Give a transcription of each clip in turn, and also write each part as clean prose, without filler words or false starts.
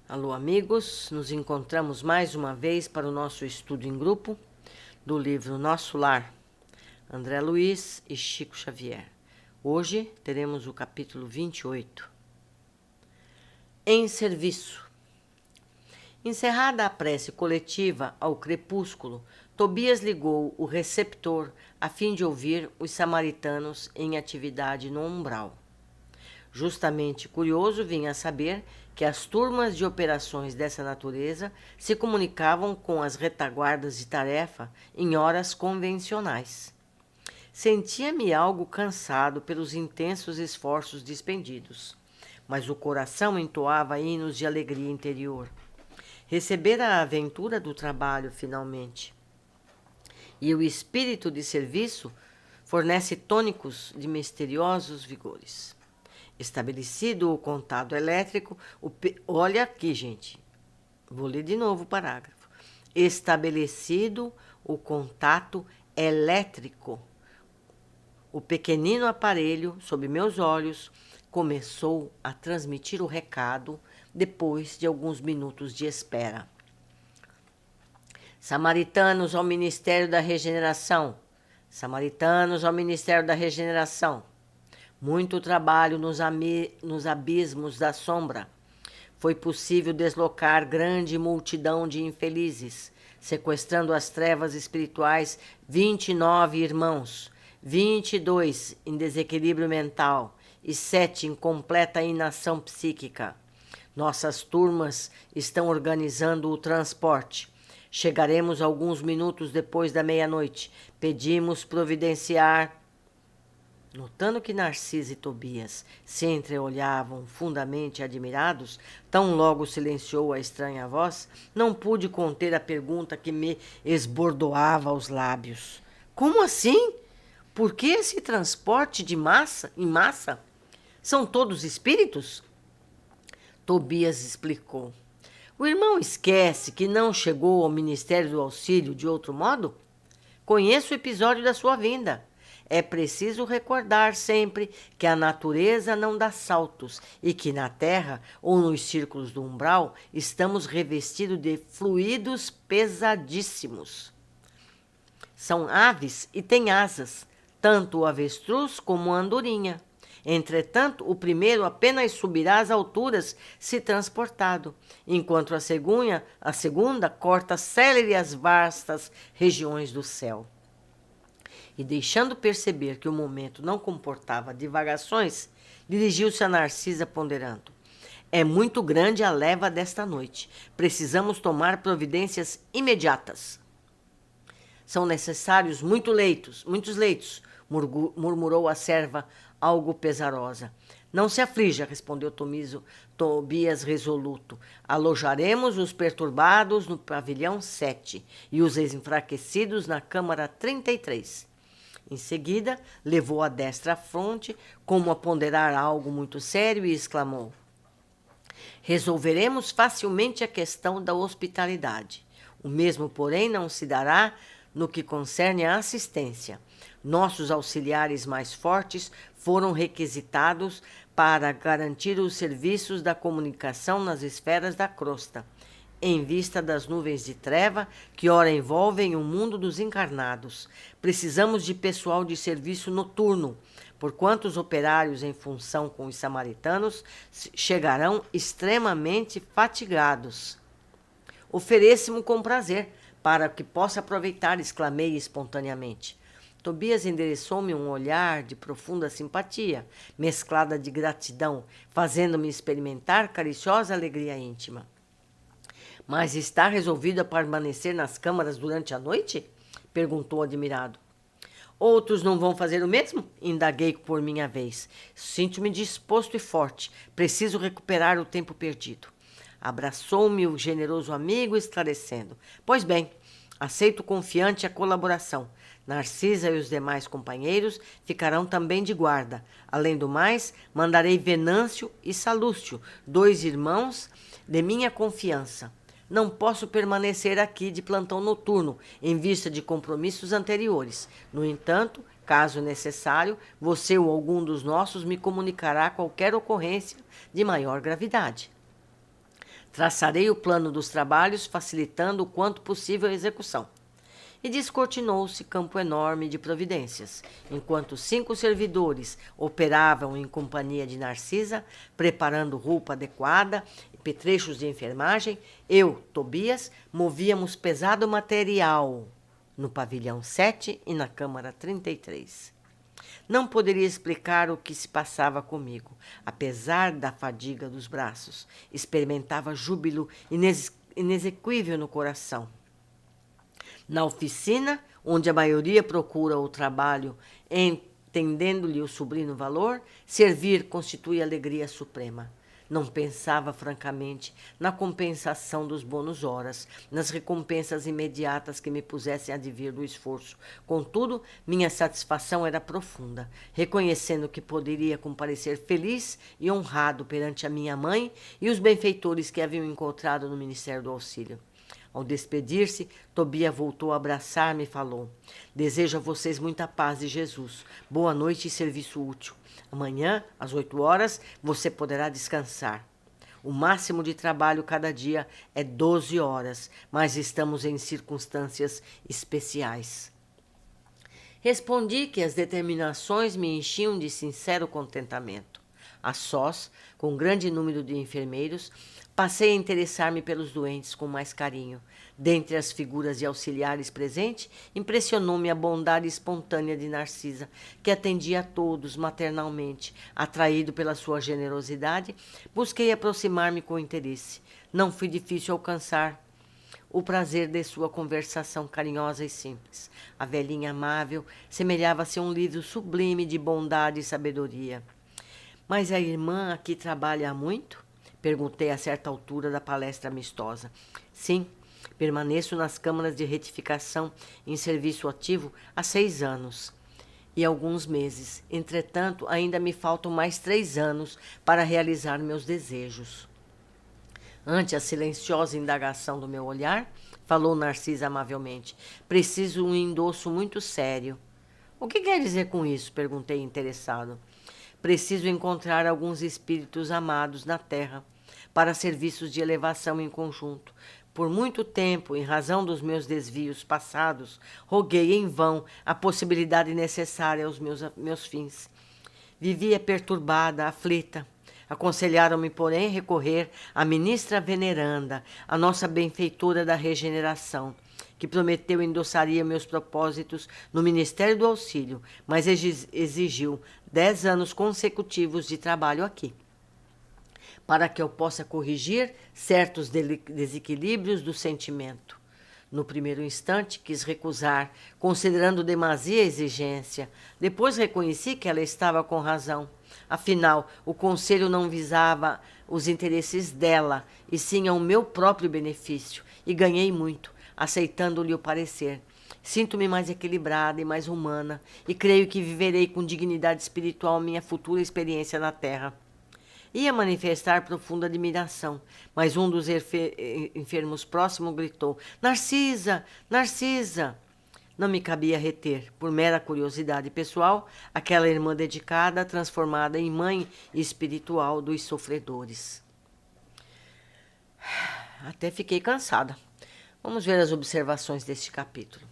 Alô, amigos, nos encontramos mais uma vez para o nosso estudo em grupo do livro Nosso Lar, André Luiz e Chico Xavier. Hoje teremos o capítulo 28. Em serviço. Encerrada a prece coletiva ao crepúsculo, Tobias ligou o receptor a fim de ouvir os samaritanos em atividade no umbral. Justamente curioso, vinha a saber que as turmas de operações dessa natureza se comunicavam com as retaguardas de tarefa em horas convencionais. Sentia-me algo cansado pelos intensos esforços despendidos, mas o coração entoava hinos de alegria interior. Recebera a aventura do trabalho finalmente. E o espírito de serviço fornece tônicos de misteriosos vigores. Estabelecido o contato elétrico, olha aqui, gente, vou ler de novo o parágrafo. Estabelecido o contato elétrico, o pequenino aparelho, sob meus olhos, começou a transmitir o recado depois de alguns minutos de espera. Samaritanos ao Ministério da Regeneração. Samaritanos ao Ministério da Regeneração. Muito trabalho nos abismos da sombra. Foi possível deslocar grande multidão de infelizes, sequestrando as trevas espirituais 29 irmãos, 22 em desequilíbrio mental e 7 em completa inação psíquica. Nossas turmas estão organizando o transporte. Chegaremos alguns minutos depois da meia-noite. Pedimos providenciar. Notando que Narcisa e Tobias se entreolhavam fundamente admirados, tão logo silenciou a estranha voz, não pude conter a pergunta que me esbordoava os lábios. Como assim? Por que esse transporte de massa, em massa? São todos espíritos? Tobias explicou. O irmão esquece que não chegou ao Ministério do Auxílio de outro modo? Conheço o episódio da sua vinda. É preciso recordar sempre que a natureza não dá saltos e que na Terra ou nos círculos do umbral estamos revestidos de fluidos pesadíssimos. São aves e têm asas, tanto o avestruz como a andorinha. Entretanto, o primeiro apenas subirá às alturas se transportado, enquanto a segunda corta célere as vastas regiões do céu. E deixando perceber que o momento não comportava divagações, dirigiu-se a Narcisa ponderando. É muito grande a leva desta noite. Precisamos tomar providências imediatas. São necessários muitos leitos, murmurou a serva, algo pesarosa. Não se aflija, respondeu Tobias resoluto. Alojaremos os perturbados no pavilhão 7 e os enfraquecidos na câmara 33. Em seguida, levou a destra à fronte, como a ponderar algo muito sério, e exclamou: resolveremos facilmente a questão da hospitalidade. O mesmo, porém, não se dará no que concerne à assistência. Nossos auxiliares mais fortes foram requisitados para garantir os serviços da comunicação nas esferas da crosta, em vista das nuvens de treva que ora envolvem o mundo dos encarnados. Precisamos de pessoal de serviço noturno, porquanto os operários em função com os samaritanos chegarão extremamente fatigados. Ofereço-me com prazer, para que possa aproveitar, exclamei espontaneamente. Tobias endereçou-me um olhar de profunda simpatia, mesclada de gratidão, fazendo-me experimentar cariciosa alegria íntima. Mas está resolvido a permanecer nas câmaras durante a noite? Perguntou admirado. Outros não vão fazer o mesmo? Indaguei por minha vez. Sinto-me disposto e forte. Preciso recuperar o tempo perdido. Abraçou-me o generoso amigo, esclarecendo. Pois bem, aceito confiante a colaboração. Narcisa e os demais companheiros ficarão também de guarda. Além do mais, mandarei Venâncio e Salúcio, 2 irmãos de minha confiança. Não posso permanecer aqui de plantão noturno, em vista de compromissos anteriores. No entanto, caso necessário, você ou algum dos nossos me comunicará qualquer ocorrência de maior gravidade. Traçarei o plano dos trabalhos, facilitando o quanto possível a execução. E descortinou-se campo enorme de providências, enquanto 5 servidores operavam em companhia de Narcisa, preparando roupa adequada, petrechos de enfermagem, eu, Tobias, movíamos pesado material no pavilhão 7 e na câmara 33. Não poderia explicar o que se passava comigo. Apesar da fadiga dos braços, experimentava júbilo inexequível no coração. Na oficina, onde a maioria procura o trabalho, entendendo-lhe o sublime valor, servir constitui alegria suprema. Não pensava francamente na compensação dos bônus horas, nas recompensas imediatas que me pusessem a advir do esforço. Contudo, minha satisfação era profunda, reconhecendo que poderia comparecer feliz e honrado perante a minha mãe e os benfeitores que haviam encontrado no Ministério do Auxílio. Ao despedir-se, Tobias voltou a abraçar-me e falou: desejo a vocês muita paz de Jesus. Boa noite e serviço útil. Amanhã, às 8 horas, você poderá descansar. O máximo de trabalho cada dia é 12 horas, mas estamos em circunstâncias especiais. Respondi que as determinações me enchiam de sincero contentamento. A sós, com um grande número de enfermeiros, passei a interessar-me pelos doentes com mais carinho. Dentre as figuras de auxiliares presentes, impressionou-me a bondade espontânea de Narcisa, que atendia a todos maternalmente. Atraído pela sua generosidade, busquei aproximar-me com interesse. Não foi difícil alcançar o prazer de sua conversação carinhosa e simples. A velhinha amável semelhava-se a um livro sublime de bondade e sabedoria. Mas a irmã aqui trabalha há muito? Perguntei a certa altura da palestra amistosa. Sim, permaneço nas câmaras de retificação em serviço ativo há 6 anos e alguns meses. Entretanto, ainda me faltam mais 3 anos para realizar meus desejos. Ante a silenciosa indagação do meu olhar, falou Narcisa amavelmente. Preciso um endosso muito sério. O que quer dizer com isso? Perguntei interessado. Preciso encontrar alguns espíritos amados na terra para serviços de elevação em conjunto. Por muito tempo, em razão dos meus desvios passados, roguei em vão a possibilidade necessária aos meus fins. Vivia perturbada, aflita. Aconselharam-me, porém, recorrer à ministra veneranda, a nossa benfeitora da regeneração, que prometeu endossaria meus propósitos no Ministério do Auxílio, mas exigiu 10 anos consecutivos de trabalho aqui, para que eu possa corrigir certos desequilíbrios do sentimento. No primeiro instante, quis recusar, considerando demasia a exigência. Depois reconheci que ela estava com razão. Afinal, o conselho não visava os interesses dela, e sim ao meu próprio benefício, e ganhei muito, aceitando-lhe o parecer. Sinto-me mais equilibrada e mais humana, e creio que viverei com dignidade espiritual minha futura experiência na Terra. Ia manifestar profunda admiração, mas um dos enfermos próximos gritou: Narcisa! Narcisa! Não me cabia reter, por mera curiosidade pessoal, aquela irmã dedicada, transformada em mãe espiritual dos sofredores. Até fiquei cansada. Vamos ver as observações deste capítulo.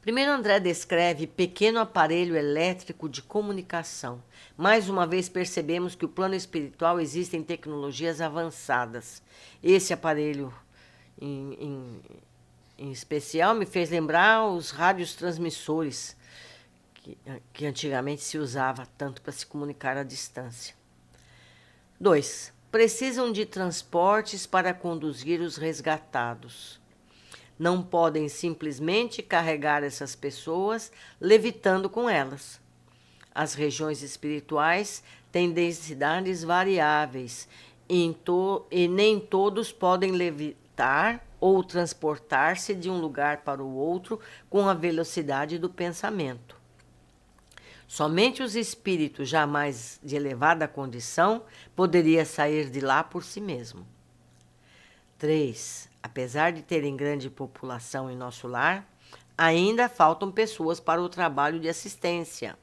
Primeiro, André descreve pequeno aparelho elétrico de comunicação. Mais uma vez percebemos que no plano espiritual existem tecnologias avançadas. Esse aparelho em especial me fez lembrar os rádios transmissores que antigamente se usava tanto para se comunicar à distância. 2. Precisam de transportes para conduzir os resgatados. Não podem simplesmente carregar essas pessoas levitando com elas. As regiões espirituais têm densidades variáveis e nem todos podem levitar ou transportar-se de um lugar para o outro com a velocidade do pensamento. Somente os espíritos já mais de elevada condição poderiam sair de lá por si mesmo. 3. Apesar de terem grande população em nosso lar, ainda faltam pessoas para o trabalho de assistência.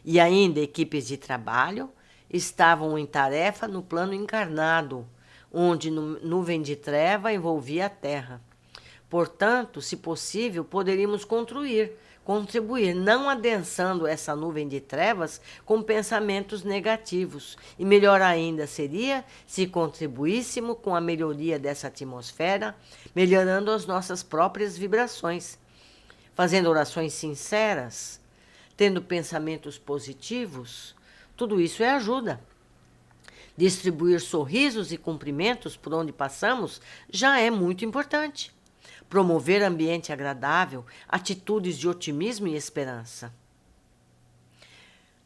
E ainda equipes de trabalho estavam em tarefa no plano encarnado, onde nuvem de treva envolvia a terra. Portanto, se possível, poderíamos contribuir, não adensando essa nuvem de trevas com pensamentos negativos. E melhor ainda seria se contribuíssemos com a melhoria dessa atmosfera, melhorando as nossas próprias vibrações, fazendo orações sinceras, tendo pensamentos positivos. Tudo isso é ajuda. Distribuir sorrisos e cumprimentos por onde passamos já é muito importante. Promover ambiente agradável, atitudes de otimismo e esperança.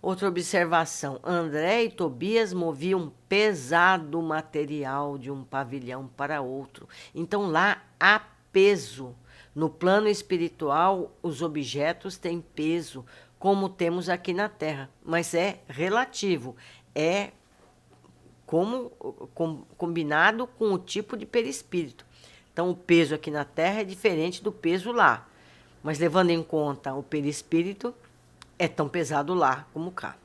Outra observação: André e Tobias moviam pesado material de um pavilhão para outro. Então lá há peso. No plano espiritual, os objetos têm peso, como temos aqui na Terra, mas é relativo, é combinado com o tipo de perispírito. Então, o peso aqui na Terra é diferente do peso lá. Mas, levando em conta o perispírito, é tão pesado lá como cá.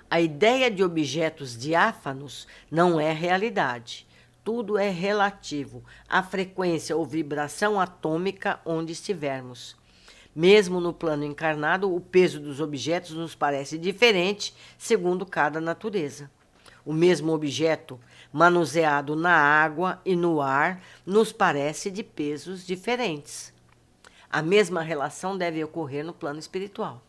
A ideia de objetos diáfanos não é realidade. Tudo é relativo à frequência ou vibração atômica onde estivermos. Mesmo no plano encarnado, o peso dos objetos nos parece diferente segundo cada natureza. O mesmo objeto manuseado na água e no ar nos parece de pesos diferentes. A mesma relação deve ocorrer no plano espiritual.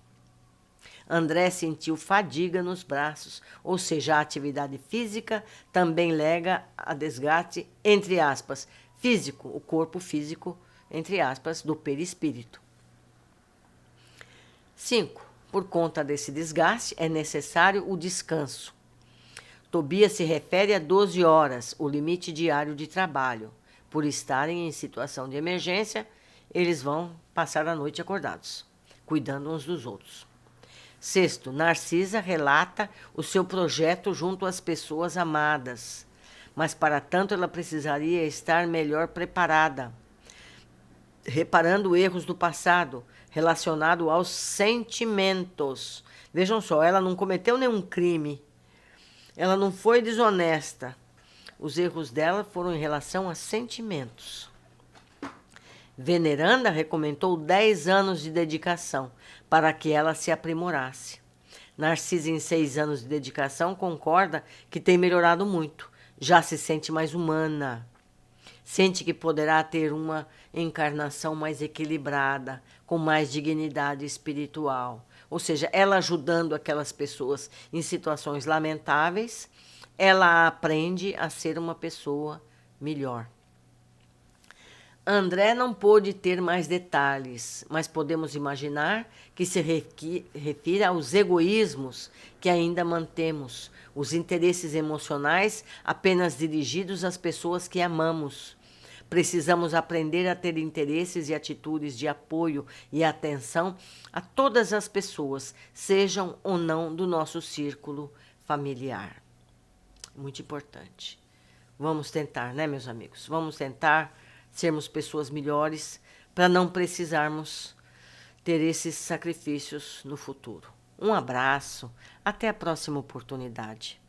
André sentiu fadiga nos braços, ou seja, a atividade física também lega a desgaste, entre aspas, físico, o corpo físico, entre aspas, do perispírito. 5. Por conta desse desgaste, é necessário o descanso. Tobias se refere a 12 horas, o limite diário de trabalho. Por estarem em situação de emergência, eles vão passar a noite acordados, cuidando uns dos outros. 6. Narcisa relata o seu projeto junto às pessoas amadas, mas para tanto ela precisaria estar melhor preparada, reparando erros do passado, relacionado aos sentimentos. Vejam só, ela não cometeu nenhum crime, ela não foi desonesta. Os erros dela foram em relação a sentimentos. Veneranda recomendou 10 anos de dedicação para que ela se aprimorasse. Narcisa, em 6 anos de dedicação, concorda que tem melhorado muito. Já se sente mais humana. Sente que poderá ter uma encarnação mais equilibrada, com mais dignidade espiritual. Ou seja, ela ajudando aquelas pessoas em situações lamentáveis, ela aprende a ser uma pessoa melhor. André não pôde ter mais detalhes, mas podemos imaginar que se refira aos egoísmos que ainda mantemos, os interesses emocionais apenas dirigidos às pessoas que amamos. Precisamos aprender a ter interesses e atitudes de apoio e atenção a todas as pessoas, sejam ou não do nosso círculo familiar. Muito importante. Vamos tentar, né, meus amigos? Vamos tentar sermos pessoas melhores para não precisarmos ter esses sacrifícios no futuro. Um abraço, até a próxima oportunidade.